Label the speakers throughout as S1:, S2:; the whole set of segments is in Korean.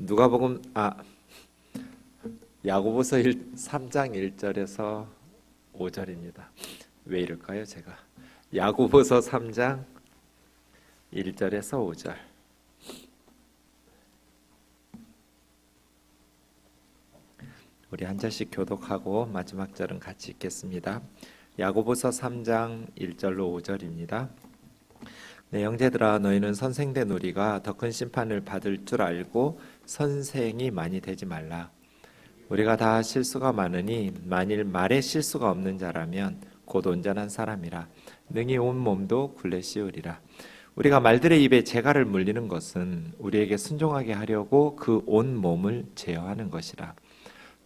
S1: 누가복음 야고보서 3장 1절에서 5절입니다. 왜 이럴까요? 제가 야고보서 3장 1절에서 5절. 우리 한 절씩 교독하고 마지막 절은 같이 읽겠습니다. 야고보서 3장 1절로 5절입니다. 내 형제들아, 너희는 선생된 우리가 더 큰 심판을 받을 줄 알고 선생이 많이 되지 말라. 우리가 다 실수가 많으니 만일 말에 실수가 없는 자라면 곧 온전한 사람이라 능히 온 몸도 굴레 씌우리라. 우리가 말들의 입에 재갈을 물리는 것은 우리에게 순종하게 하려고 그 온 몸을 제어하는 것이라.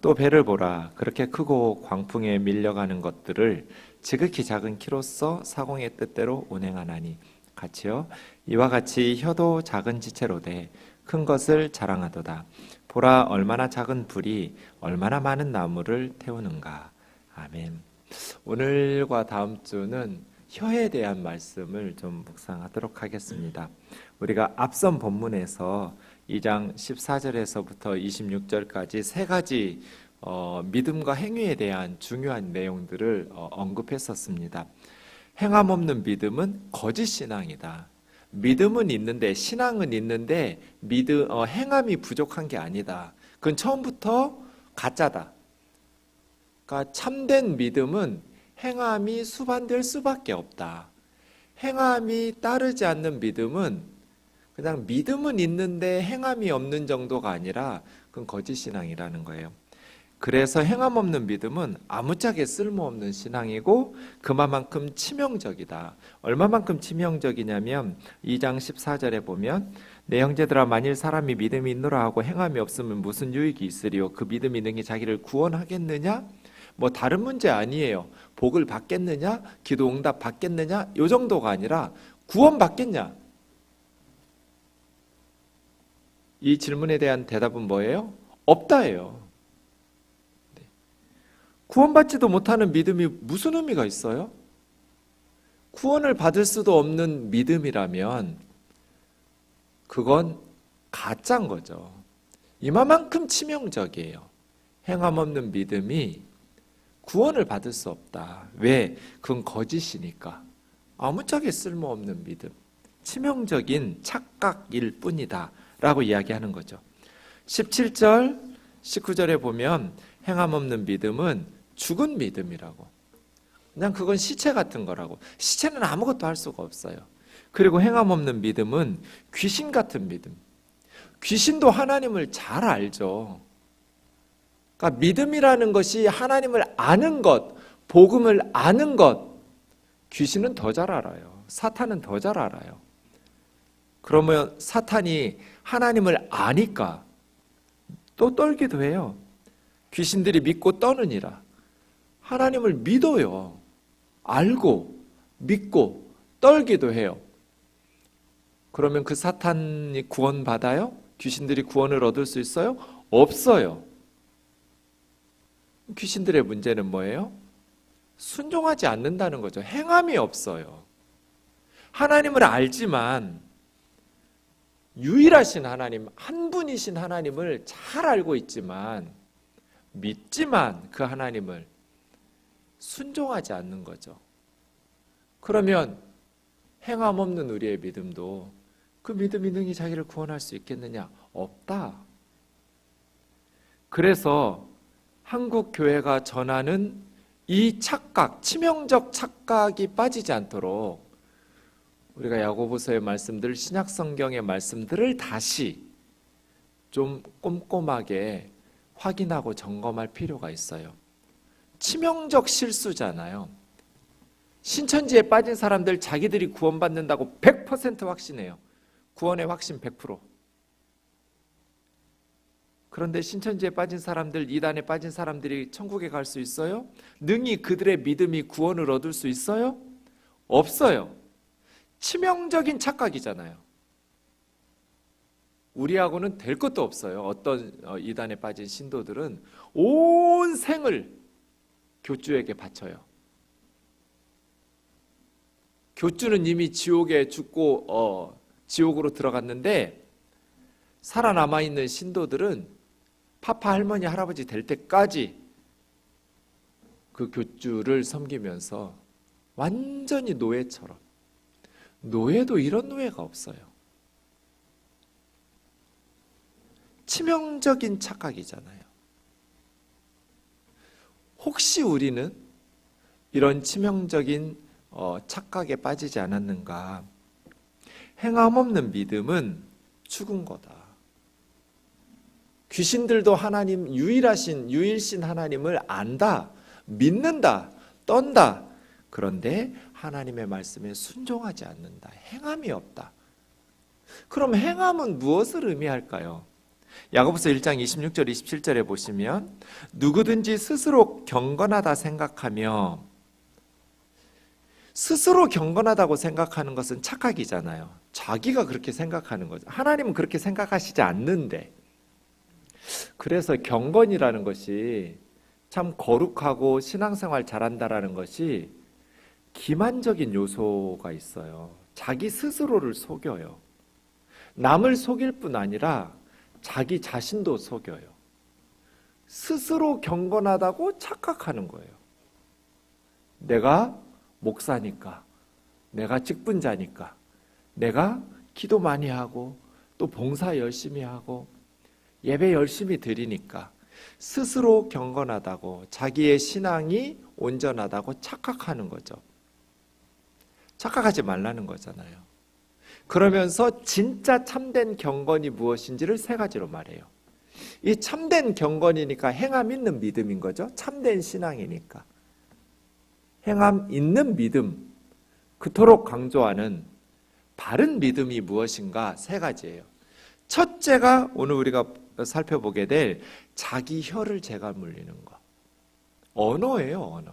S1: 또 배를 보라. 그렇게 크고 광풍에 밀려가는 것들을 지극히 작은 키로써 사공의 뜻대로 운행하나니 같이요. 이와 같이 혀도 작은 지체로 돼 큰 것을 자랑하도다. 보라, 얼마나 작은 불이 얼마나 많은 나무를 태우는가. 아멘. 오늘과 다음 주는 혀에 대한 말씀을 좀 묵상하도록 하겠습니다. 우리가 앞선 본문에서 2장 14절에서부터 26절까지 세 가지 믿음과 행위에 대한 중요한 내용들을 언급했었습니다. 행함 없는 믿음은 거짓 신앙이다. 믿음은 있는데, 신앙은 있는데 행함이 부족한 게 아니다. 그건 처음부터 가짜다. 그러니까 참된 믿음은 행함이 수반될 수밖에 없다. 행함이 따르지 않는 믿음은 그냥 믿음은 있는데 행함이 없는 정도가 아니라 그건 거짓 신앙이라는 거예요. 그래서 행함 없는 믿음은 아무짝에 쓸모없는 신앙이고 그만큼 치명적이다. 얼마만큼 치명적이냐면 2장 14절에 보면 내 형제들아, 만일 사람이 믿음이 있노라 하고 행함이 없으면 무슨 유익이 있으리요? 그 믿음이 능히 자기를 구원하겠느냐? 뭐 다른 문제 아니에요. 복을 받겠느냐? 기도 응답 받겠느냐? 요 정도가 아니라 구원 받겠냐? 이 질문에 대한 대답은 뭐예요? 없다예요. 구원받지도 못하는 믿음이 무슨 의미가 있어요? 구원을 받을 수도 없는 믿음이라면 그건 가짜인 거죠. 이만큼 치명적이에요. 행함 없는 믿음이 구원을 받을 수 없다. 왜? 그건 거짓이니까. 아무짝에 쓸모없는 믿음, 치명적인 착각일 뿐이다 라고 이야기하는 거죠. 17절, 19절에 보면 행함 없는 믿음은 죽은 믿음이라고. 그냥 그건 시체 같은 거라고. 시체는 아무것도 할 수가 없어요. 그리고 행함 없는 믿음은 귀신 같은 믿음. 귀신도 하나님을 잘 알죠. 그러니까 믿음이라는 것이 하나님을 아는 것, 복음을 아는 것. 귀신은 더 잘 알아요. 사탄은 더 잘 알아요. 그러면 사탄이 하나님을 아니까 또 떨기도 해요. 귀신들이 믿고 떠느니라. 하나님을 믿어요. 알고 믿고 떨기도 해요. 그러면 그 사탄이 구원받아요? 귀신들이 구원을 얻을 수 있어요? 없어요. 귀신들의 문제는 뭐예요? 순종하지 않는다는 거죠. 행함이 없어요. 하나님을 알지만 유일하신 하나님, 한 분이신 하나님을 잘 알고 있지만 믿지만 그 하나님을 순종하지 않는 거죠. 그러면 행함 없는 우리의 믿음도 그 믿음이 능히 자기를 구원할 수 있겠느냐? 없다. 그래서 한국 교회가 전하는 이 착각, 치명적 착각이 빠지지 않도록 우리가 야고보서의 말씀들, 신약 성경의 말씀들을 다시 좀 꼼꼼하게 확인하고 점검할 필요가 있어요. 치명적 실수잖아요. 신천지에 빠진 사람들 자기들이 구원받는다고 100% 확신해요. 구원의 확신 100%. 그런데 신천지에 빠진 사람들, 이단에 빠진 사람들이 천국에 갈 수 있어요? 능히 그들의 믿음이 구원을 얻을 수 있어요? 없어요. 치명적인 착각이잖아요. 우리하고는 될 것도 없어요. 어떤 이단에 빠진 신도들은 온 생을 교주에게 바쳐요. 교주는 이미 지옥에 죽고 지옥으로 들어갔는데 살아남아 있는 신도들은 파파 할머니 할아버지 될 때까지 그 교주를 섬기면서 완전히 노예처럼, 노예도 이런 노예가 없어요. 치명적인 착각이잖아요. 혹시 우리는 이런 치명적인 착각에 빠지지 않았는가? 행함 없는 믿음은 죽은 거다. 귀신들도 하나님, 유일신 하나님을 안다, 믿는다, 떤다. 그런데 하나님의 말씀에 순종하지 않는다. 행함이 없다. 그럼 행함은 무엇을 의미할까요? 야고보서 1장 26절 27절에 보시면 누구든지 스스로 경건하다 생각하며, 스스로 경건하다고 생각하는 것은 착각이잖아요. 자기가 그렇게 생각하는 거죠. 하나님은 그렇게 생각하시지 않는데. 그래서 경건이라는 것이, 참 거룩하고 신앙생활 잘한다라는 것이 기만적인 요소가 있어요. 자기 스스로를 속여요. 남을 속일 뿐 아니라 자기 자신도 속여요. 스스로 경건하다고 착각하는 거예요. 내가 목사니까, 내가 직분자니까, 내가 기도 많이 하고 또 봉사 열심히 하고 예배 열심히 드리니까 스스로 경건하다고, 자기의 신앙이 온전하다고 착각하는 거죠. 착각하지 말라는 거잖아요. 그러면서 진짜 참된 경건이 무엇인지를 세 가지로 말해요. 이 참된 경건이니까 행함 있는 믿음인 거죠. 참된 신앙이니까. 행함 있는 믿음, 그토록 강조하는 바른 믿음이 무엇인가? 세 가지예요. 첫째가 오늘 우리가 살펴보게 될 자기 혀를 제가 물리는 것. 언어예요, 언어.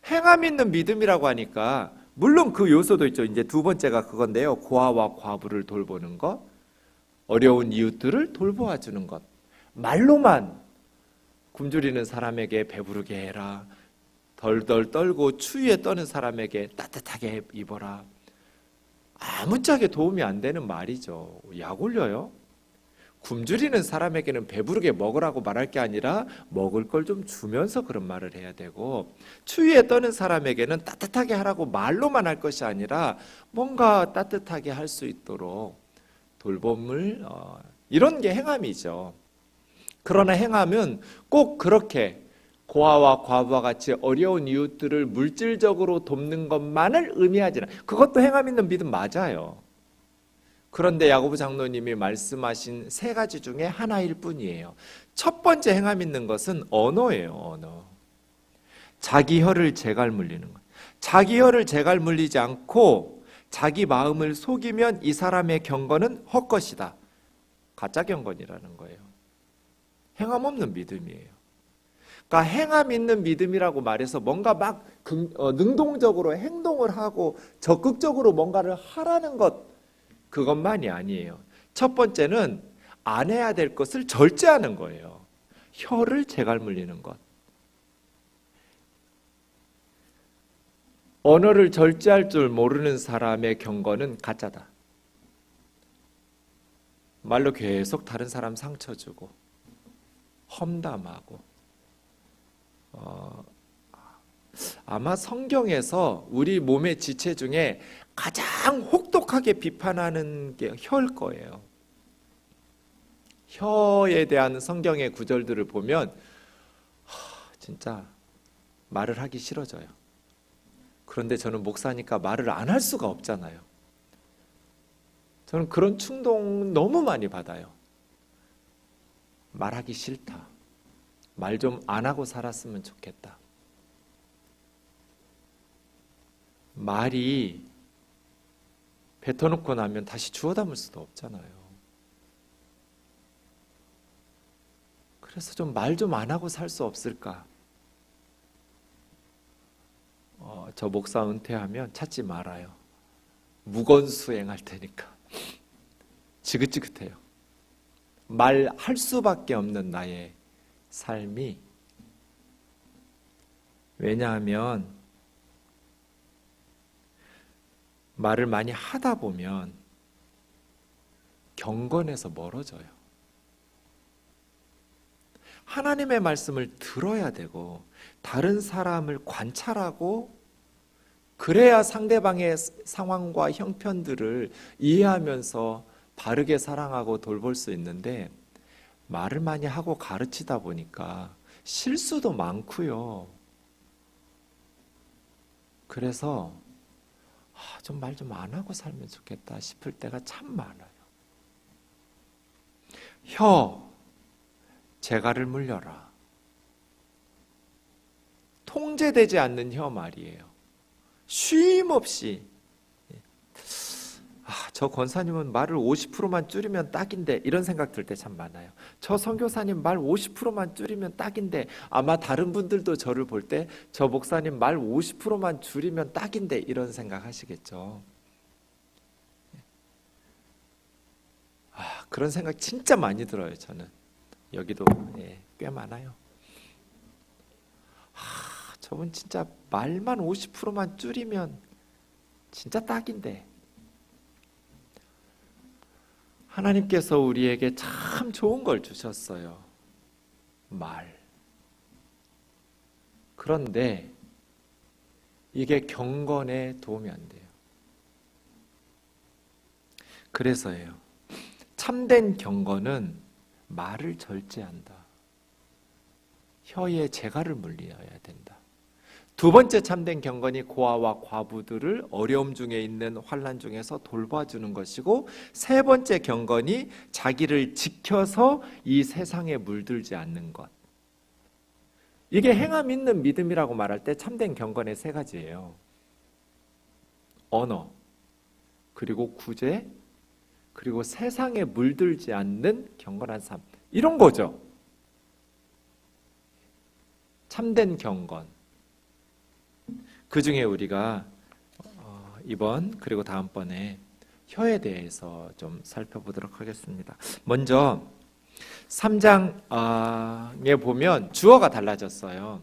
S1: 행함 있는 믿음이라고 하니까 물론 그 요소도 있죠. 이제 두 번째가 그건데요. 고아와 과부를 돌보는 것, 어려운 이웃들을 돌보아 주는 것. 말로만 굶주리는 사람에게 배부르게 해라, 덜덜 떨고 추위에 떠는 사람에게 따뜻하게 입어라. 아무짝에 도움이 안 되는 말이죠. 약 올려요? 굶주리는 사람에게는 배부르게 먹으라고 말할 게 아니라 먹을 걸 좀 주면서 그런 말을 해야 되고, 추위에 떠는 사람에게는 따뜻하게 하라고 말로만 할 것이 아니라 뭔가 따뜻하게 할 수 있도록 돌봄을, 이런 게 행함이죠. 그러나 행함은 꼭 그렇게 고아와 과부와 같이 어려운 이웃들을 물질적으로 돕는 것만을 의미하지는, 그것도 행함 있는 믿음 맞아요. 그런데 야고보 장로님이 말씀하신 세 가지 중에 하나일 뿐이에요. 첫 번째 행함 있는 것은 언어예요. 언어. 자기 혀를 제갈 물리는 것. 자기 혀를 제갈 물리지 않고 자기 마음을 속이면 이 사람의 경건은 헛것이다. 가짜 경건이라는 거예요. 행함 없는 믿음이에요. 그러니까 행함 있는 믿음이라고 말해서 뭔가 막 능동적으로 행동을 하고 적극적으로 뭔가를 하라는 것, 그것만이 아니에요. 첫 번째는 안 해야 될 것을 절제하는 거예요. 혀를 제갈 물리는 것. 언어를 절제할 줄 모르는 사람의 경건은 가짜다. 말로 계속 다른 사람 상처 주고 험담하고, 아마 성경에서 우리 몸의 지체 중에 가장 혹독하게 비판하는 게 혀일 거예요. 혀에 대한 성경의 구절들을 보면 진짜 말을 하기 싫어져요. 그런데 저는 목사니까 말을 안 할 수가 없잖아요. 저는 그런 충동 너무 많이 받아요. 말하기 싫다. 말 좀 안 하고 살았으면 좋겠다. 말이 뱉어놓고 나면 다시 주워 담을 수도 없잖아요. 그래서 좀 말 좀 안 하고 살 수 없을까? 저 목사 은퇴하면 찾지 말아요. 무건수행할 테니까. 지긋지긋해요. 말할 수밖에 없는 나의 삶이. 왜냐하면 말을 많이 하다 보면 경건에서 멀어져요. 하나님의 말씀을 들어야 되고 다른 사람을 관찰하고 그래야 상대방의 상황과 형편들을 이해하면서 바르게 사랑하고 돌볼 수 있는데 말을 많이 하고 가르치다 보니까 실수도 많고요. 그래서 좀 말 좀 안 하고 살면 좋겠다 싶을 때가 참 많아요. 혀, 재갈을 물려라. 통제되지 않는 혀 말이에요. 쉼 없이 저 권사님은 말을 50%만 줄이면 딱인데 이런 생각 들 때 참 많아요. 저 선교사님 말 50%만 줄이면 딱인데 아마 다른 분들도 저를 볼 때 저 목사님 말 50%만 줄이면 딱인데 이런 생각 하시겠죠. 그런 생각 진짜 많이 들어요. 저는 여기도 꽤 많아요. 저분 진짜 말만 50%만 줄이면 진짜 딱인데. 하나님께서 우리에게 참 좋은 걸 주셨어요. 말. 그런데 이게 경건에 도움이 안 돼요. 그래서예요. 참된 경건은 말을 절제한다. 혀에 재갈을 물려야 된다. 두 번째 참된 경건이 고아와 과부들을 어려움 중에 있는 환난 중에서 돌봐주는 것이고, 세 번째 경건이 자기를 지켜서 이 세상에 물들지 않는 것. 이게 행함 있는 믿음이라고 말할 때 참된 경건의 세 가지예요. 언어, 그리고 구제, 그리고 세상에 물들지 않는 경건한 삶. 이런 거죠. 참된 경건. 그 중에 우리가 이번 그리고 다음번에 혀에 대해서 좀 살펴보도록 하겠습니다. 먼저 3장에 보면 주어가 달라졌어요.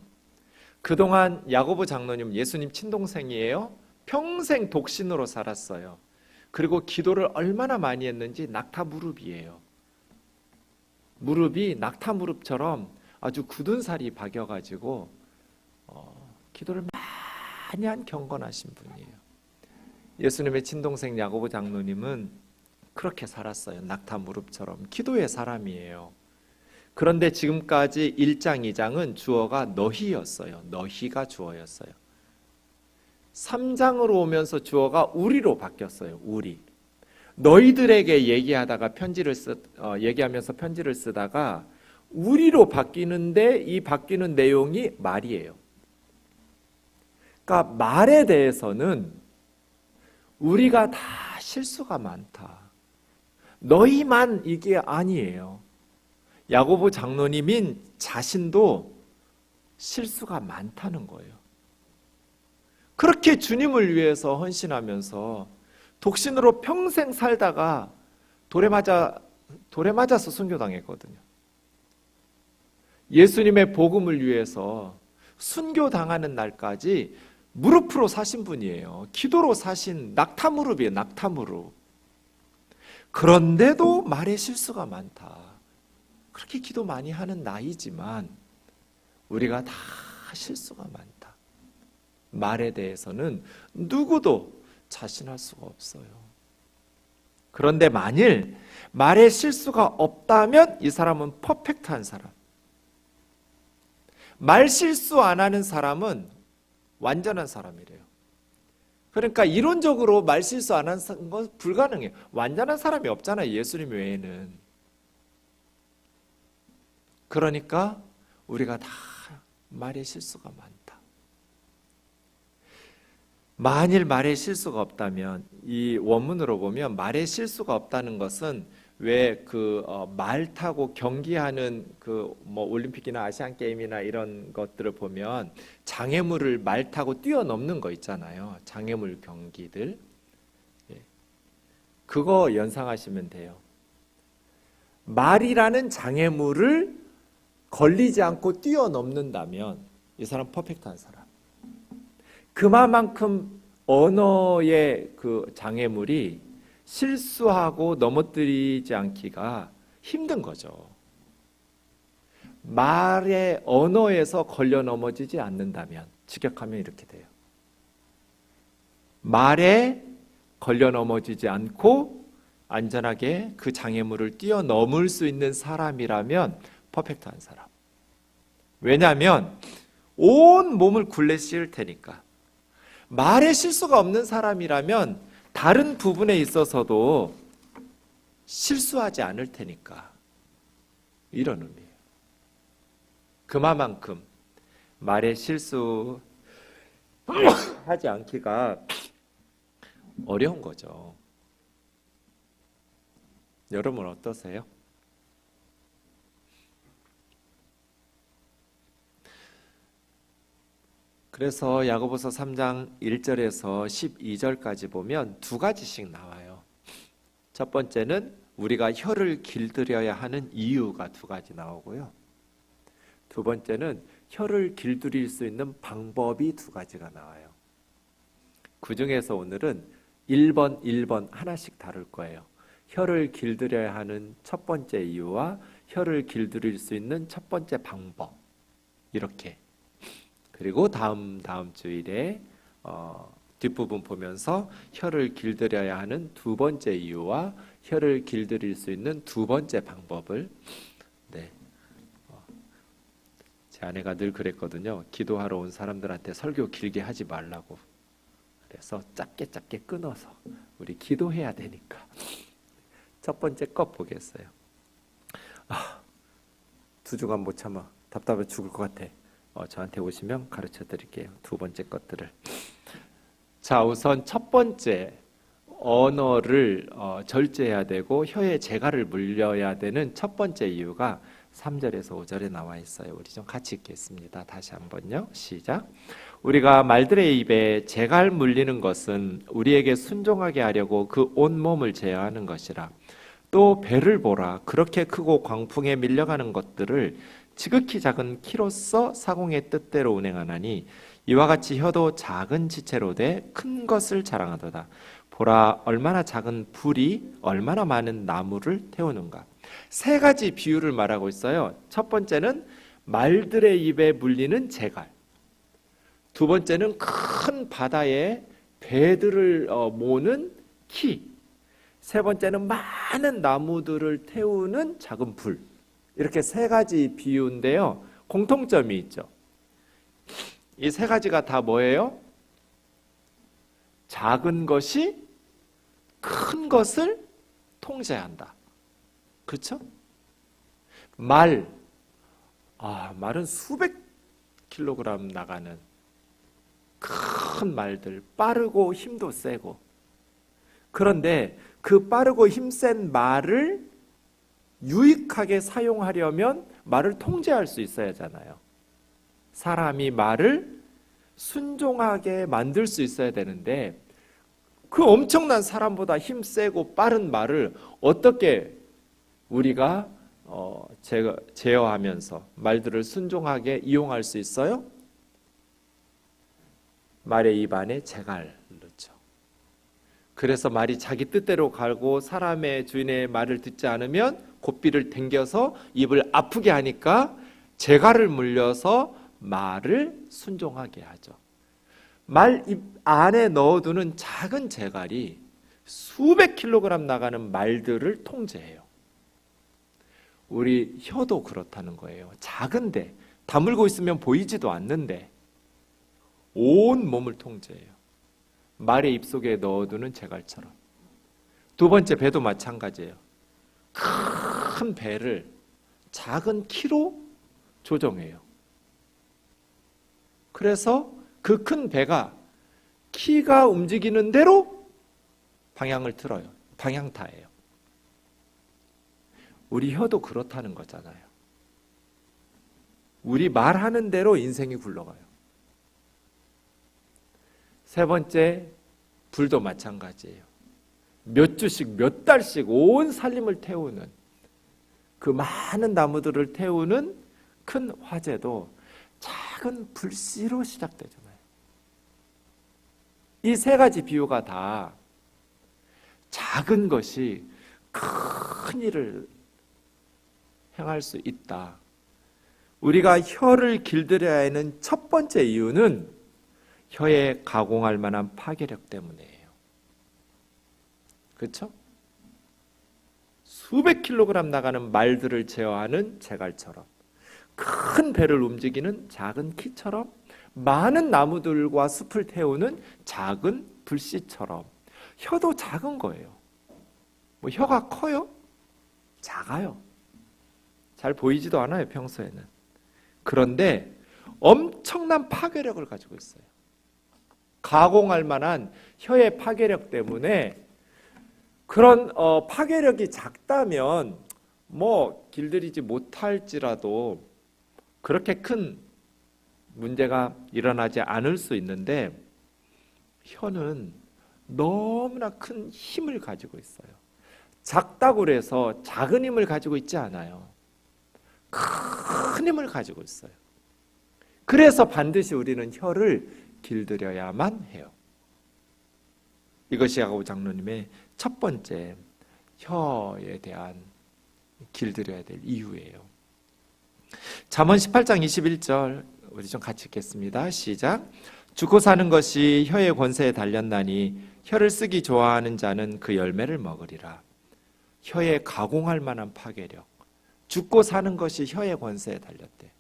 S1: 그동안 야고보 장로님 예수님 친동생이에요. 평생 독신으로 살았어요. 그리고 기도를 얼마나 많이 했는지 낙타 무릎이에요. 무릎이 낙타 무릎처럼 아주 굳은 살이 박여가지고 기도를 많이 한 경건하신 분이에요. 예수님의 친동생 야고보 장로님은 그렇게 살았어요. 낙타 무릎처럼 기도의 사람이에요. 그런데 지금까지 1장, 2장은 주어가 너희였어요. 너희가 주어였어요. 3장으로 오면서 주어가 우리로 바뀌었어요. 우리. 너희들에게 얘기하다가 얘기하면서 편지를 쓰다가 우리로 바뀌는데 이 바뀌는 내용이 말이에요. 그러니까 말에 대해서는 우리가 다 실수가 많다. 너희만 이게 아니에요. 야고보 장로님인 자신도 실수가 많다는 거예요. 그렇게 주님을 위해서 헌신하면서 독신으로 평생 살다가 돌에 맞아서 순교당했거든요. 예수님의 복음을 위해서 순교당하는 날까지 무릎으로 사신 분이에요. 기도로 사신 낙타무릎이에요. 낙타무릎. 그런데도 말에 실수가 많다. 그렇게 기도 많이 하는 나이지만 우리가 다 실수가 많다. 말에 대해서는 누구도 자신할 수가 없어요. 그런데 만일 말에 실수가 없다면 이 사람은 퍼펙트한 사람. 말 실수 안 하는 사람은 완전한 사람이래요. 그러니까 이론적으로 말 실수 안 하는 건 불가능해요. 완전한 사람이 없잖아요. 예수님 외에는. 그러니까 우리가 다 말에 실수가 많다. 만일 말에 실수가 없다면 이 원문으로 보면 말에 실수가 없다는 것은 왜 말 타고 경기하는 올림픽이나 아시안 게임이나 이런 것들을 보면 장애물을 말 타고 뛰어넘는 거 있잖아요. 장애물 경기들. 그거 연상하시면 돼요. 말이라는 장애물을 걸리지 않고 뛰어넘는다면 이 사람 퍼펙트한 사람. 그만큼 언어의 그 장애물이 실수하고 넘어뜨리지 않기가 힘든 거죠. 말의 언어에서 걸려 넘어지지 않는다면, 직역하면 이렇게 돼요. 말에 걸려 넘어지지 않고 안전하게 그 장애물을 뛰어넘을 수 있는 사람이라면 퍼펙트한 사람. 왜냐하면 온 몸을 굴레 씌울 테니까. 말에 실수가 없는 사람이라면 다른 부분에 있어서도 실수하지 않을 테니까. 이런 의미예요. 그만큼 말에 실수하지 않기가 어려운 거죠. 여러분 어떠세요? 그래서 야고보서 3장 1절에서 12절까지 보면 두 가지씩 나와요. 첫 번째는 우리가 혀를 길들여야 하는 이유가 두 가지 나오고요. 두 번째는 혀를 길들일 수 있는 방법이 두 가지가 나와요. 그 중에서 오늘은 1번 하나씩 다룰 거예요. 혀를 길들여야 하는 첫 번째 이유와 혀를 길들일 수 있는 첫 번째 방법, 이렇게. 그리고 다음 주일에 뒷부분 보면서 혀를 길들여야 하는 두 번째 이유와 혀를 길들일 수 있는 두 번째 방법을, 제 아내가 늘 그랬거든요. 기도하러 온 사람들한테 설교 길게 하지 말라고. 그래서 짧게 끊어서 우리 기도해야 되니까. 첫 번째 것 보겠어요. 2주간 못 참아. 답답해 죽을 것 같아. 저한테 오시면 가르쳐 드릴게요. 두 번째 것들을. 자, 우선 첫 번째, 언어를 절제해야 되고 혀에 재갈을 물려야 되는 첫 번째 이유가 3절에서 5절에 나와 있어요. 우리 좀 같이 읽겠습니다. 다시 한번요. 시작. 우리가 말들의 입에 재갈 물리는 것은 우리에게 순종하게 하려고 그 온몸을 제어하는 것이라. 또 배를 보라. 그렇게 크고 광풍에 밀려가는 것들을 지극히 작은 키로서 사공의 뜻대로 운행하나니 이와 같이 혀도 작은 지체로 돼 큰 것을 자랑하도다. 보라, 얼마나 작은 불이 얼마나 많은 나무를 태우는가. 세 가지 비유를 말하고 있어요. 첫 번째는 말들의 입에 물리는 재갈. 두 번째는 큰 바다에 배들을 모는 키. 세 번째는 많은 나무들을 태우는 작은 불. 이렇게 세 가지 비유인데요. 공통점이 있죠. 이 세 가지가 다 뭐예요? 작은 것이 큰 것을 통제한다. 그렇죠? 말은 수백 킬로그램 나가는 큰 말들, 빠르고 힘도 세고. 그런데 그 빠르고 힘센 말을 유익하게 사용하려면 말을 통제할 수 있어야 하잖아요. 사람이 말을 순종하게 만들 수 있어야 되는데 그 엄청난 사람보다 힘세고 빠른 말을 어떻게 우리가 제어하면서 말들을 순종하게 이용할 수 있어요? 말의 입 안에 재갈 넣죠. 그래서 말이 자기 뜻대로 가고 사람의 주인의 말을 듣지 않으면 고삐를 당겨서 입을 아프게 하니까 재갈을 물려서 말을 순종하게 하죠. 말 입 안에 넣어두는 작은 재갈이 수백 킬로그램 나가는 말들을 통제해요. 우리 혀도 그렇다는 거예요. 작은데 다물고 있으면 보이지도 않는데 온 몸을 통제해요. 말의 입속에 넣어두는 재갈처럼. 두 번째 배도 마찬가지예요. 큰 배를 작은 키로 조정해요. 그래서 그 큰 배가 키가 움직이는 대로 방향을 틀어요. 방향타예요. 우리 혀도 그렇다는 거잖아요. 우리 말하는 대로 인생이 굴러가요. 세 번째, 불도 마찬가지예요. 몇 주씩, 몇 달씩 온 살림을 태우는 그 많은 나무들을 태우는 큰 화재도 작은 불씨로 시작되잖아요. 이 세 가지 비유가 다 작은 것이 큰 일을 행할 수 있다. 우리가 혀를 길들여야 하는 첫 번째 이유는 혀에 가공할 만한 파괴력 때문이에요. 그렇죠? 수백 킬로그램 나가는 말들을 제어하는 제갈처럼, 큰 배를 움직이는 작은 키처럼, 많은 나무들과 숲을 태우는 작은 불씨처럼 혀도 작은 거예요. 뭐 혀가 커요? 작아요. 잘 보이지도 않아요, 평소에는. 그런데 엄청난 파괴력을 가지고 있어요. 가공할 만한 혀의 파괴력 때문에, 그런 파괴력이 작다면 뭐 길들이지 못할지라도 그렇게 큰 문제가 일어나지 않을 수 있는데, 혀는 너무나 큰 힘을 가지고 있어요. 작다고 해서 작은 힘을 가지고 있지 않아요. 큰 힘을 가지고 있어요. 그래서 반드시 우리는 혀를 길들여야만 해요. 이것이 야고보 장로님의 첫 번째 혀에 대한 길들여야 될 이유예요. 잠언 18장 21절 우리 좀 같이 읽겠습니다. 시작. 죽고 사는 것이 혀의 권세에 달렸나니 혀를 쓰기 좋아하는 자는 그 열매를 먹으리라. 혀에 가공할 만한 파괴력, 죽고 사는 것이 혀의 권세에 달렸대.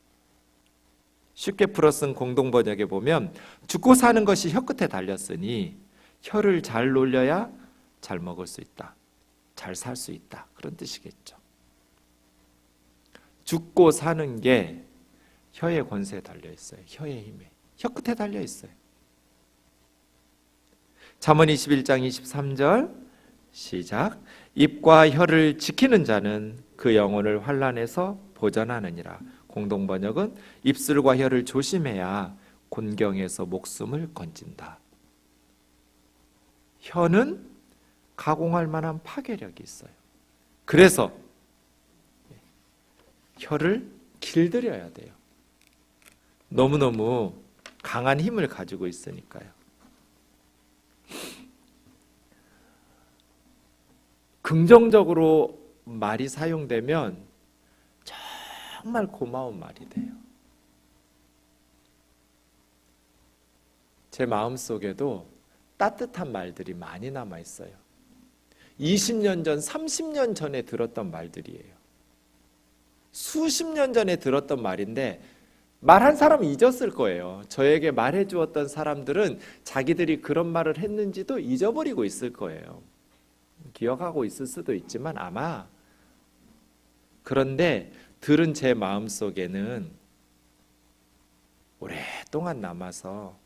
S1: 쉽게 풀어 쓴 공동번역에 보면 죽고 사는 것이 혀 끝에 달렸으니 혀를 잘 놀려야 잘 먹을 수 있다, 잘 살 수 있다, 그런 뜻이겠죠. 죽고 사는 게 혀의 권세에 달려있어요. 혀의 힘에, 혀 끝에 달려있어요. 잠언 21장 23절 시작. 입과 혀를 지키는 자는 그 영혼을 환난에서 보전하느니라. 공동번역은 입술과 혀를 조심해야 곤경에서 목숨을 건진다. 혀는 가공할 만한 파괴력이 있어요. 그래서 혀를 길들여야 돼요. 너무너무 강한 힘을 가지고 있으니까요. 긍정적으로 말이 사용되면 정말 고마운 말이 돼요. 제 마음속에도 따뜻한 말들이 많이 남아 있어요. 20년 전, 30년 전에 들었던 말들이에요. 수십 년 전에 들었던 말인데 말한 사람은 잊었을 거예요. 저에게 말해 주었던 사람들은 자기들이 그런 말을 했는지도 잊어버리고 있을 거예요. 기억하고 있을 수도 있지만 아마. 그런데 들은 제 마음속에는 오랫동안 남아서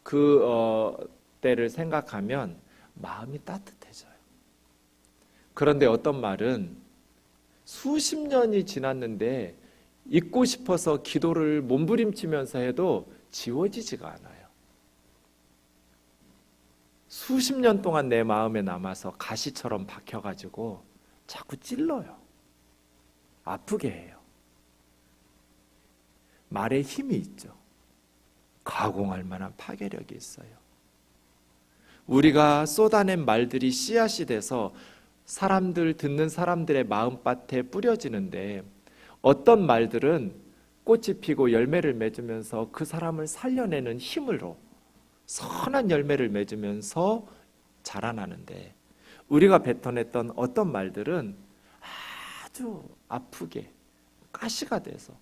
S1: 그 때를 생각하면 마음이 따뜻해져요. 그런데 어떤 말은 수십 년이 지났는데 잊고 싶어서 기도를 몸부림치면서 해도 지워지지가 않아요. 수십 년 동안 내 마음에 남아서 가시처럼 박혀가지고 자꾸 찔러요. 아프게 해요. 말에 힘이 있죠. 가공할 만한 파괴력이 있어요. 우리가 쏟아낸 말들이 씨앗이 돼서 듣는 사람들의 마음밭에 뿌려지는데, 어떤 말들은 꽃이 피고 열매를 맺으면서 그 사람을 살려내는 힘으로 선한 열매를 맺으면서 자라나는데, 우리가 뱉어냈던 어떤 말들은 아주 아프게 가시가 돼서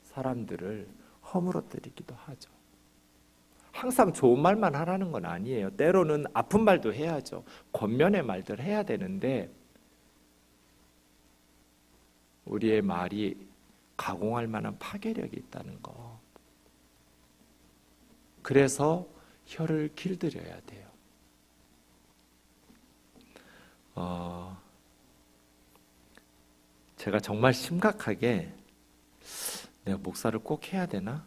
S1: 사람들을 허물어뜨리기도 하죠. 항상 좋은 말만 하라는 건 아니에요. 때로는 아픈 말도 해야죠. 권면의 말들 해야 되는데 우리의 말이 가공할 만한 파괴력이 있다는 거. 그래서 혀를 길들여야 돼요. 제가 정말 심각하게 내가 목사를 꼭 해야 되나?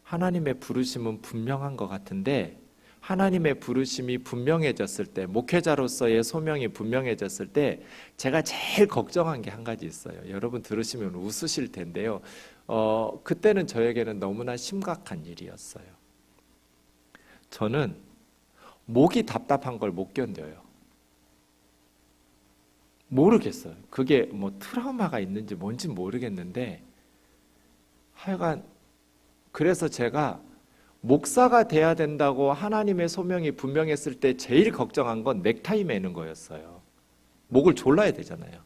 S1: 하나님의 부르심은 분명한 것 같은데, 하나님의 부르심이 분명해졌을 때, 목회자로서의 소명이 분명해졌을 때 제가 제일 걱정한 게 한 가지 있어요. 여러분 들으시면 웃으실 텐데요. 그때는 저에게는 너무나 심각한 일이었어요. 저는 목이 답답한 걸 못 견뎌요. 모르겠어요. 그게 뭐 트라우마가 있는지 뭔지 모르겠는데 하여간 그래서 제가 목사가 돼야 된다고 하나님의 소명이 분명했을 때 제일 걱정한 건 넥타이 매는 거였어요. 목을 졸라야 되잖아요.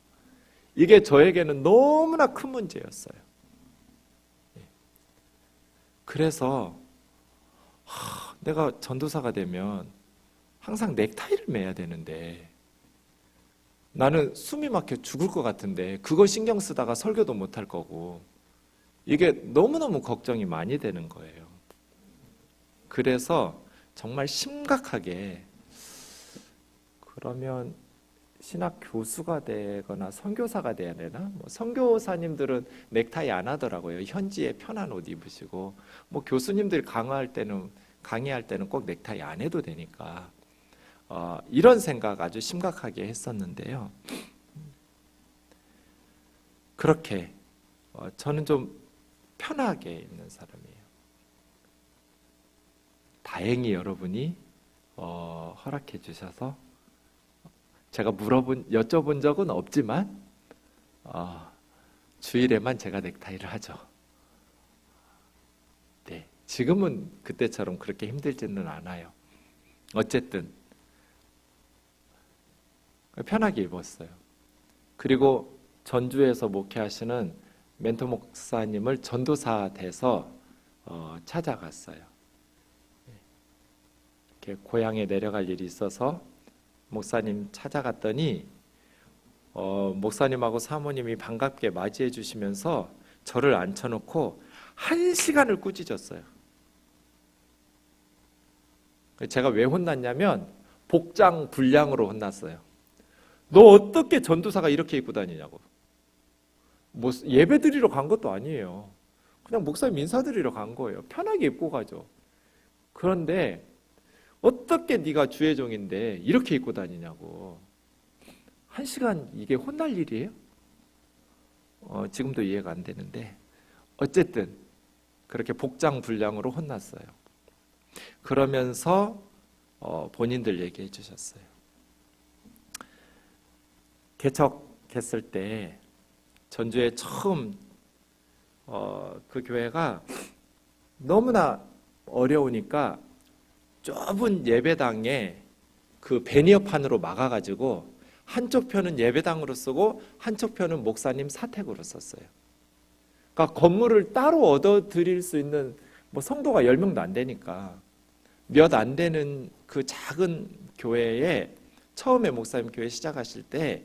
S1: 이게 저에게는 너무나 큰 문제였어요. 그래서 내가 전도사가 되면 항상 넥타이를 매야 되는데 나는 숨이 막혀 죽을 것 같은데 그거 신경 쓰다가 설교도 못할 거고 이게 너무너무 걱정이 많이 되는 거예요. 그래서 정말 심각하게 그러면 신학 교수가 되거나 선교사가 돼야 되나? 뭐 선교사님들은 넥타이 안 하더라고요. 현지에 편한 옷 입으시고 뭐 교수님들 강의할 때는 꼭 넥타이 안 해도 되니까 이런 생각 아주 심각하게 했었는데요. 그렇게 저는 좀 편하게 입는 사람이에요. 다행히 여러분이 허락해 주셔서 제가 여쭤본 적은 없지만 주일에만 제가 넥타이를 하죠. 네, 지금은 그때처럼 그렇게 힘들지는 않아요. 어쨌든 편하게 입었어요. 그리고 전주에서 목회하시는 멘토 목사님을 전도사 돼서 찾아갔어요. 이렇게 고향에 내려갈 일이 있어서 목사님 찾아갔더니 목사님하고 사모님이 반갑게 맞이해 주시면서 저를 앉혀놓고 1시간을 꾸짖었어요. 제가 왜 혼났냐면 복장 불량으로 혼났어요. 너 어떻게 전도사가 이렇게 입고 다니냐고. 뭐 예배 드리러 간 것도 아니에요. 그냥 목사님 인사드리러 간 거예요. 편하게 입고 가죠. 그런데 어떻게 네가 주의 종인데 이렇게 입고 다니냐고. 1시간 이게 혼날 일이에요? 지금도 이해가 안 되는데 어쨌든 그렇게 복장 불량으로 혼났어요. 그러면서 본인들 얘기해 주셨어요. 개척했을 때 전주에 처음 그 교회가 너무나 어려우니까 좁은 예배당에 그 베니어판으로 막아가지고 한쪽 편은 예배당으로 쓰고 한쪽 편은 목사님 사택으로 썼어요. 그러니까 건물을 따로 얻어 드릴 수 있는 뭐 성도가 10명도 안 되니까 몇 안 되는 그 작은 교회에 처음에 목사님 교회 시작하실 때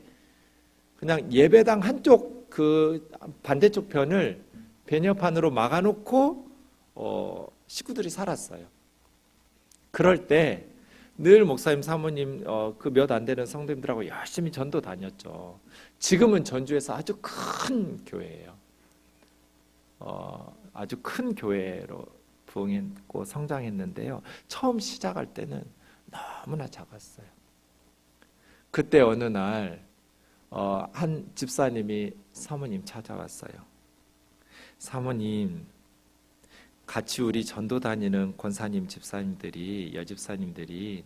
S1: 그냥 예배당 한쪽 그 반대쪽 편을 베니어판으로 막아놓고 식구들이 살았어요. 그럴 때 늘 목사님 사모님 그 몇 안 되는 성도님들하고 열심히 전도 다녔죠. 지금은 전주에서 아주 큰 교회예요. 아주 큰 교회로 부흥했고 성장했는데요. 처음 시작할 때는 너무나 작았어요. 그때 어느 날 한 집사님이 사모님 찾아왔어요. 사모님, 같이 우리 전도 다니는 권사님 집사님들이 여집사님들이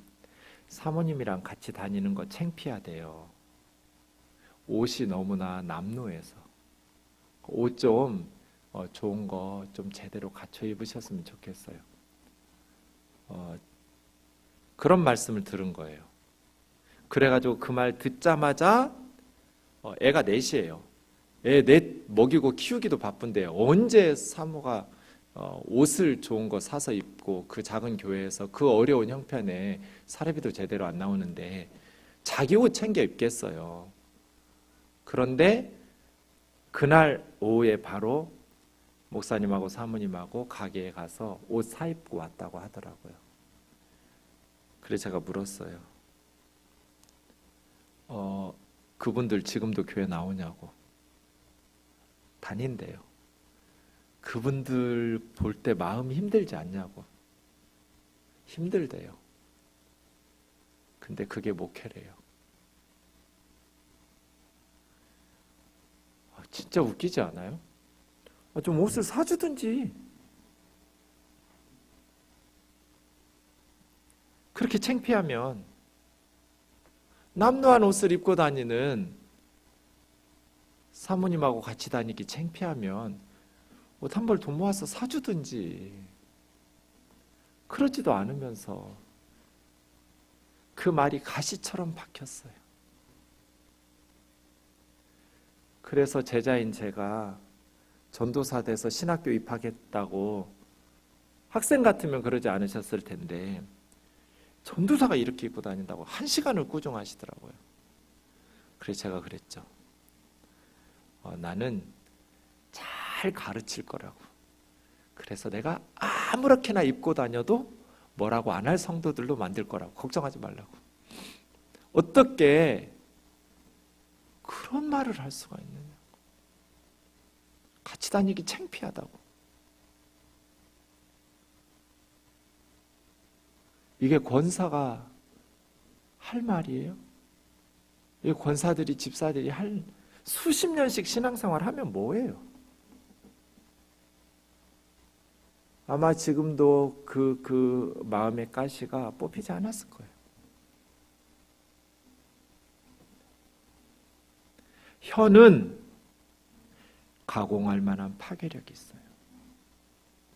S1: 사모님이랑 같이 다니는 거 창피하대요. 옷이 너무나 남루해서 옷 좀 좋은 거 좀 제대로 갖춰 입으셨으면 좋겠어요. 그런 말씀을 들은 거예요. 그래가지고 그 말 듣자마자 애가 넷이에요. 애 넷 먹이고 키우기도 바쁜데 언제 사모가 옷을 좋은 거 사서 입고 그 작은 교회에서 그 어려운 형편에 사례비도 제대로 안 나오는데 자기 옷 챙겨 입겠어요. 그런데 그날 오후에 바로 목사님하고 사모님하고 가게에 가서 옷 사입고 왔다고 하더라고요. 그래서 제가 물었어요. 그분들 지금도 교회 나오냐고. 다닌대요. 그분들 볼 때 마음이 힘들지 않냐고. 힘들대요. 근데 그게 목회래요. 진짜 웃기지 않아요? 좀 옷을 사주든지. 그렇게 창피하면 남루한 옷을 입고 다니는 사모님하고 같이 다니기 창피하면 옷 한 벌 돈 모아서 사주든지. 그러지도 않으면서 그 말이 가시처럼 박혔어요. 그래서 제자인 제가 전도사 돼서 신학교 입학했다고, 학생 같으면 그러지 않으셨을 텐데 전도사가 이렇게 입고 다닌다고 1시간을 꾸중하시더라고요. 그래서 제가 그랬죠. 나는 잘 가르칠 거라고. 그래서 내가 아무렇게나 입고 다녀도 뭐라고 안 할 성도들로 만들 거라고. 걱정하지 말라고. 어떻게 그런 말을 할 수가 있느냐. 같이 다니기 창피하다고. 이게 권사가 할 말이에요? 이 권사들이, 집사들이 할, 수십 년씩 신앙생활 하면 뭐예요? 아마 지금도 그 마음의 가시가 뽑히지 않았을 거예요. 혀는 가공할 만한 파괴력이 있어요.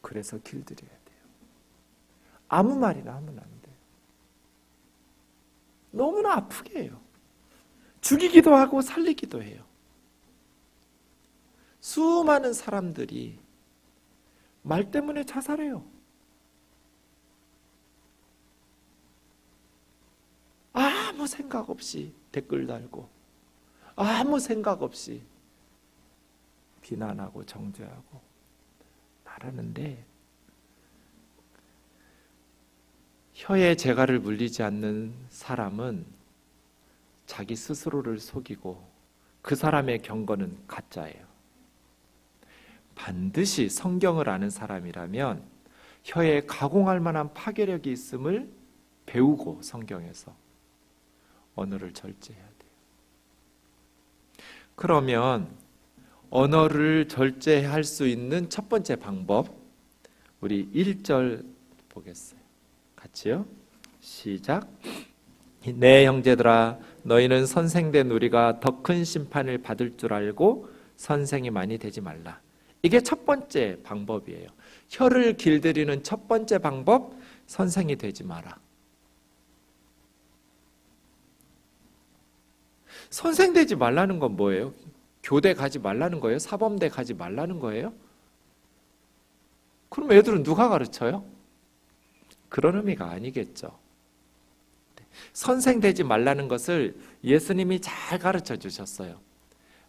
S1: 그래서 길들여야 돼요. 아무 말이나 하면 안 돼요. 너무나 아프게 해요. 죽이기도 하고 살리기도 해요. 수많은 사람들이 말 때문에 자살해요. 아무 생각 없이 댓글 달고, 아무 생각 없이 비난하고 정죄하고 말하는데, 혀에 재갈을 물리지 않는 사람은 자기 스스로를 속이고 그 사람의 경건은 가짜예요. 반드시 성경을 아는 사람이라면 혀에 가공할 만한 파괴력이 있음을 배우고 성경에서 언어를 절제해야 돼요. 그러면 언어를 절제할 수 있는 첫 번째 방법, 우리 1절 보겠어요. 같이요. 시작. 내 형제들아, 너희는 선생된 우리가 더 큰 심판을 받을 줄 알고 선생이 많이 되지 말라. 이게 첫 번째 방법이에요. 혀를 길들이는 첫 번째 방법, 선생이 되지 마라. 선생 되지 말라는 건 뭐예요? 교대 가지 말라는 거예요? 사범대 가지 말라는 거예요? 그럼 애들은 누가 가르쳐요? 그런 의미가 아니겠죠. 선생 되지 말라는 것을 예수님이 잘 가르쳐 주셨어요.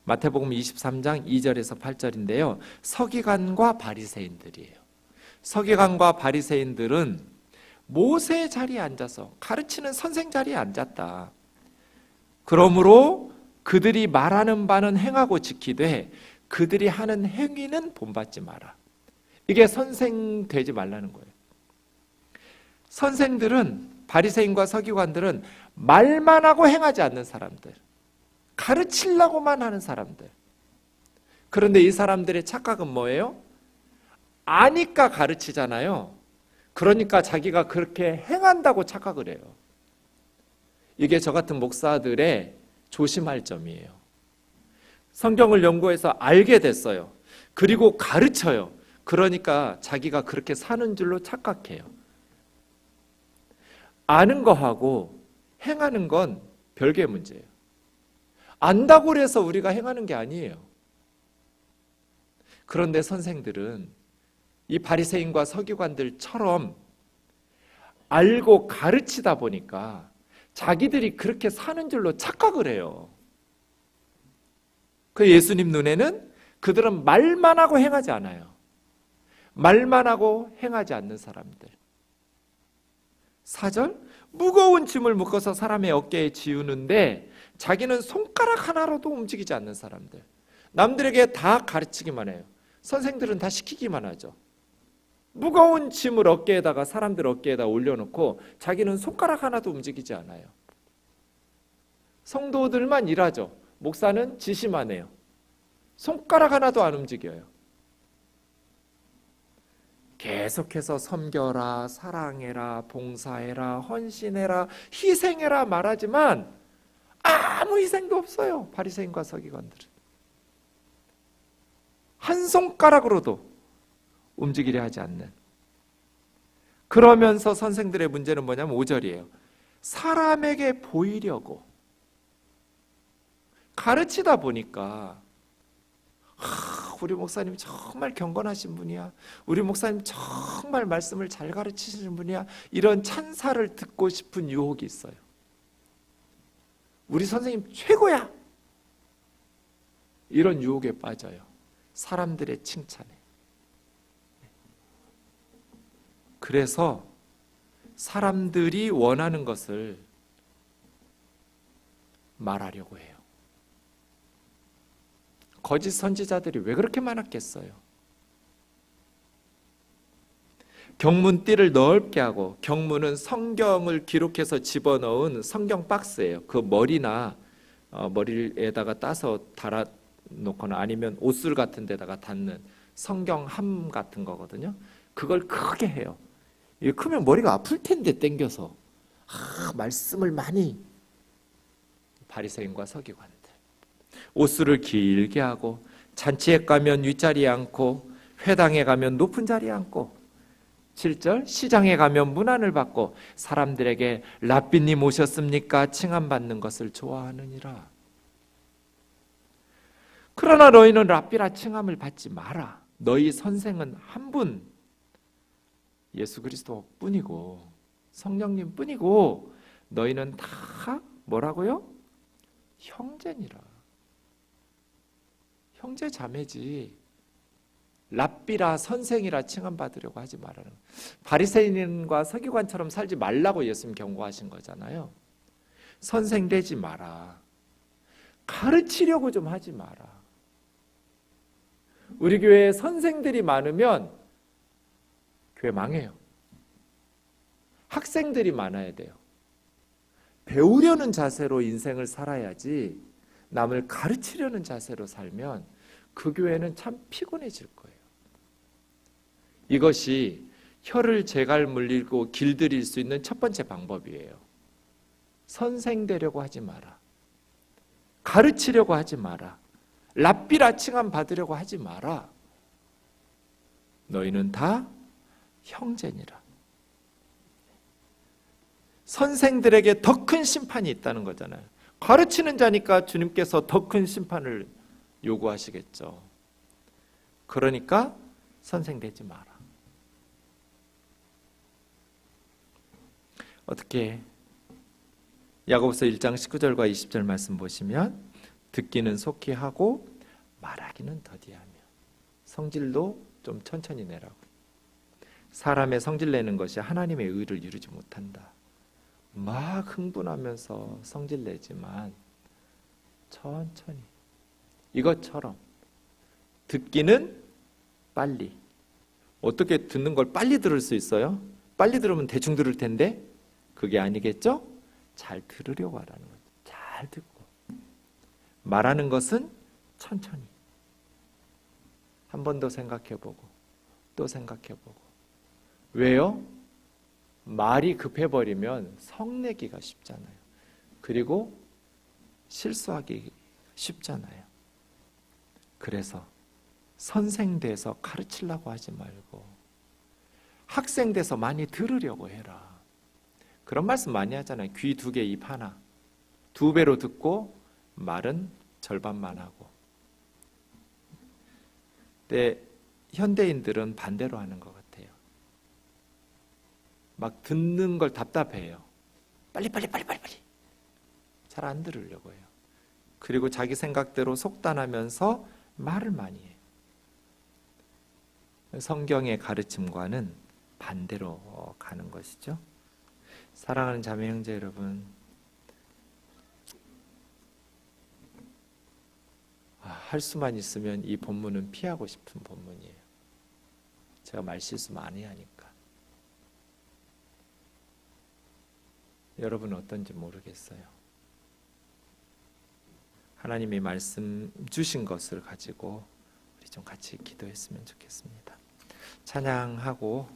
S1: 마태복음 23장 2절에서 8절인데요. 서기관과 바리새인들이에요. 서기관과 바리새인들은 모세의 자리에 앉아서 가르치는 선생 자리에 앉았다. 그러므로 그들이 말하는 바는 행하고 지키되 그들이 하는 행위는 본받지 마라. 이게 선생 되지 말라는 거예요. 선생들은, 바리새인과 서기관들은 말만 하고 행하지 않는 사람들, 가르치려고만 하는 사람들. 그런데 이 사람들의 착각은 뭐예요? 아니까 가르치잖아요. 그러니까 자기가 그렇게 행한다고 착각을 해요. 이게 저 같은 목사들의 조심할 점이에요. 성경을 연구해서 알게 됐어요. 그리고 가르쳐요. 그러니까 자기가 그렇게 사는 줄로 착각해요. 아는 거하고 행하는 건 별개의 문제예요. 안다고 해서 우리가 행하는 게 아니에요. 그런데 선생들은 이 바리새인과 서기관들처럼 알고 가르치다 보니까 자기들이 그렇게 사는 줄로 착각을 해요. 그 예수님 눈에는 그들은 말만 하고 행하지 않아요. 말만 하고 행하지 않는 사람들. 4절, 무거운 짐을 묶어서 사람의 어깨에 지우는데 자기는 손가락 하나로도 움직이지 않는 사람들. 남들에게 다 가르치기만 해요. 선생들은 다 시키기만 하죠. 무거운 짐을 어깨에다가, 사람들 어깨에다 올려놓고 자기는 손가락 하나도 움직이지 않아요. 성도들만 일하죠. 목사는 지시만 해요. 손가락 하나도 안 움직여요. 계속해서 섬겨라, 사랑해라, 봉사해라, 헌신해라, 희생해라 말하지만 아무 희생도 없어요. 바리새인과 서기관들은. 한 손가락으로도 움직이려 하지 않는. 그러면서 선생들의 문제는 뭐냐면 5절이에요. 사람에게 보이려고 가르치다 보니까 우리 목사님 정말 경건하신 분이야. 우리 목사님 정말 말씀을 잘 가르치시는 분이야. 이런 찬사를 듣고 싶은 유혹이 있어요. 우리 선생님 최고야. 이런 유혹에 빠져요. 사람들의 칭찬에. 그래서 사람들이 원하는 것을 말하려고 해요. 거짓 선지자들이 왜 그렇게 많았겠어요? 경문띠를 넓게 하고, 경문은 성경을 기록해서 집어넣은 성경 박스예요. 그 머리나 머리에다가 따서 달아 놓거나 아니면 옷술 같은 데다가 닿는 성경함 같은 거거든요. 그걸 크게 해요. 이게 크면 머리가 아플 텐데 땡겨서 말씀을 많이. 바리새인과 서기관들 옷술을 길게 하고, 잔치에 가면 윗자리에 앉고, 회당에 가면 높은 자리에 앉고, 7절 시장에 가면 문안을 받고 사람들에게 랍비님 오셨습니까? 칭함받는 것을 좋아하느니라. 그러나 너희는 랍비라 칭함을 받지 마라. 너희 선생은 한 분, 예수 그리스도 뿐이고 성령님 뿐이고 너희는 다 뭐라고요? 형제니라. 형제 자매지. 랍비라 선생이라 칭함받으려고 하지 말라는. 바리새인과 서기관처럼 살지 말라고 예수님 경고하신 거잖아요. 선생 되지 마라. 가르치려고 좀 하지 마라. 우리 교회에 선생들이 많으면 교회 망해요. 학생들이 많아야 돼요. 배우려는 자세로 인생을 살아야지 남을 가르치려는 자세로 살면 그 교회는 참 피곤해질 거예요. 이것이 혀를 제갈 물리고 길들일 수 있는 첫 번째 방법이에요. 선생 되려고 하지 마라. 가르치려고 하지 마라. 랍비라 칭함 받으려고 하지 마라. 너희는 다 형제니라. 선생들에게 더 큰 심판이 있다는 거잖아요. 가르치는 자니까 주님께서 더 큰 심판을 요구하시겠죠. 그러니까 선생 되지 마라. 어떻게 야고보서 1장 19절과 20절 말씀 보시면 듣기는 속히 하고 말하기는 더디하며 성질도 좀 천천히 내라고. 사람의 성질 내는 것이 하나님의 의를 이루지 못한다. 막 흥분하면서 성질 내지만 천천히. 이것처럼 듣기는 빨리. 어떻게 듣는 걸 빨리 들을 수 있어요? 빨리 들으면 대충 들을 텐데 그게 아니겠죠? 잘 들으려고 하라는 거죠. 잘 듣고. 말하는 것은 천천히. 한 번 더 생각해보고 또 생각해보고. 왜요? 말이 급해버리면 성내기가 쉽잖아요. 그리고 실수하기 쉽잖아요. 그래서 선생 돼서 가르치려고 하지 말고 학생 돼서 많이 들으려고 해라. 그런 말씀 많이 하잖아요. 귀 2개, 입 하나. 2배로 듣고 말은 절반만 하고. 근데 현대인들은 반대로 하는 것 같아요. 막 듣는 걸 답답해요. 빨리. 잘 안 들으려고 해요. 그리고 자기 생각대로 속단하면서 말을 많이 해요. 성경의 가르침과는 반대로 가는 것이죠. 사랑하는 자매 형제 여러분, 할 수만 있으면 이 본문은 피하고 싶은 본문이에요. 제가 말실수 많이 하니까. 여러분은 어떤지 모르겠어요. 하나님이 말씀 주신 것을 가지고 우리 좀 같이 기도했으면 좋겠습니다. 찬양하고